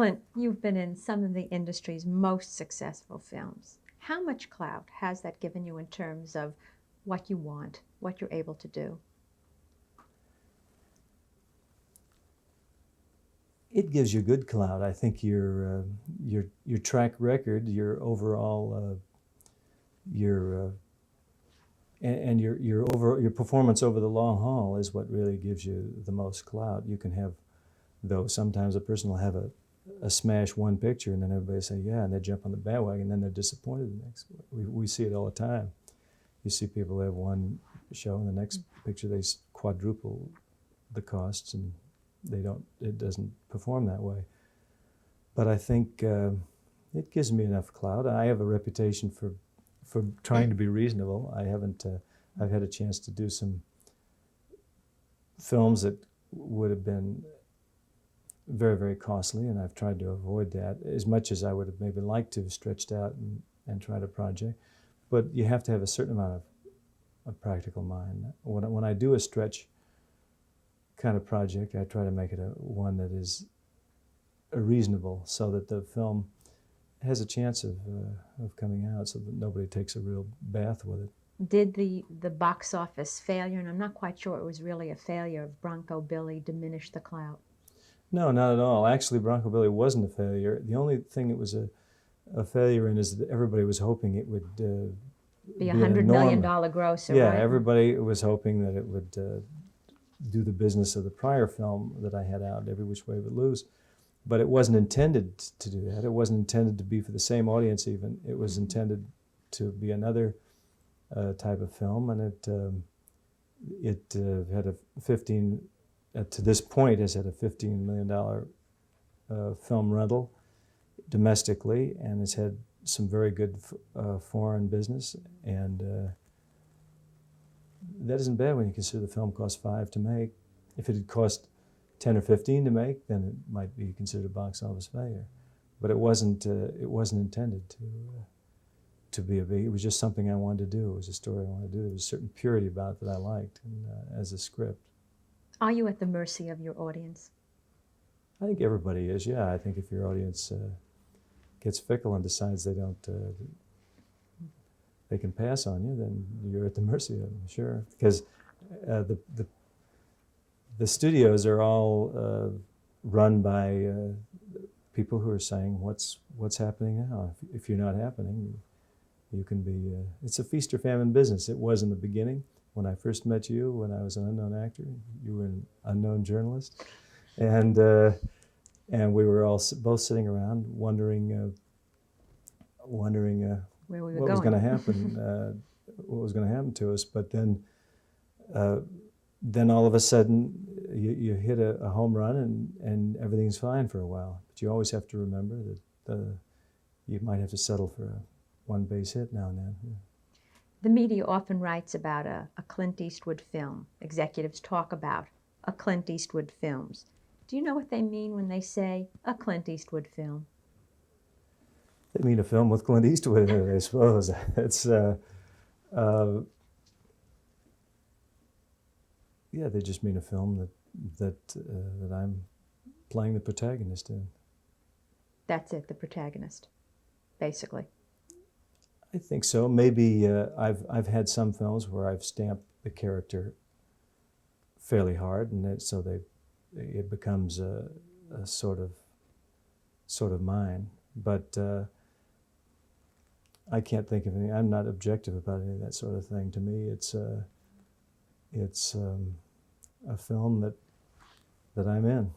Clint, you've been in some of the industry's most successful films. How much clout has that given you in terms of what you want, what you're able to do? It gives you good clout. I think your track record, your overall, your performance over the long haul is what really gives you the most clout. You can have, though sometimes a person will have a smash one picture and then everybody say yeah, and they jump on the bandwagon and then they're disappointed the next. We see it all the time. You see people have one show and the next picture they quadruple the costs and it doesn't perform that way. But I think it gives me enough clout. I have a reputation for trying to be reasonable. I've had a chance to do some films that would have been very, very costly, and I've tried to avoid that as much as I would have maybe liked to have stretched out and tried a project. But you have to have a certain amount of practical mind. When I do a stretch kind of project, I try to make it one that is reasonable so that the film has a chance of coming out so that nobody takes a real bath with it. Did the box office failure, and I'm not quite sure it was really a failure, of Bronco Billy diminish the clout? No, not at all. Actually, Bronco Billy wasn't a failure. The only thing it was a failure in is that everybody was hoping it would be a $100 million grosser, yeah, right? everybody was hoping that it would do the business of the prior film that I had out, Every Which Way But Loose. But it wasn't intended to do that. It wasn't intended to be for the same audience even. It was intended to be another type of film, and it had a 15, to this point has had a $15 million film rental domestically, and has had some very good foreign business, and that isn't bad when you consider the film cost $5 to make. If it had cost 10 or 15 to make, then it might be considered a box office failure. But it wasn't intended to be a big. It was just something I wanted to do. It was a story I wanted to do. There was a certain purity about it that I liked as a script. Are you at the mercy of your audience? I think everybody is, yeah. I think if your audience gets fickle and decides they can pass on you, then you're at the mercy of them, sure. Because the studios are all run by people who are saying, what's happening now? If you're not happening, you can be, it's a feast or famine business. It was in the beginning. When I first met you, when I was an unknown actor, you were an unknown journalist. And we were all both sitting around wondering where we were what going. was going to happen, what was going to happen to us. But then all of a sudden, you hit a home run and everything's fine for a while. But you always have to remember that you might have to settle for a one base hit now and then. Yeah. The media often writes about a Clint Eastwood film. Executives talk about a Clint Eastwood films. Do you know what they mean when they say a Clint Eastwood film? They mean a film with Clint Eastwood in it, I suppose. It's yeah, they just mean a film that I'm playing the protagonist in. That's it, the protagonist, basically. I think so. Maybe I've had some films where I've stamped the character fairly hard, and it becomes a sort of mine. But I can't think of any. I'm not objective about any of that sort of thing. To me, it's a film that I'm in.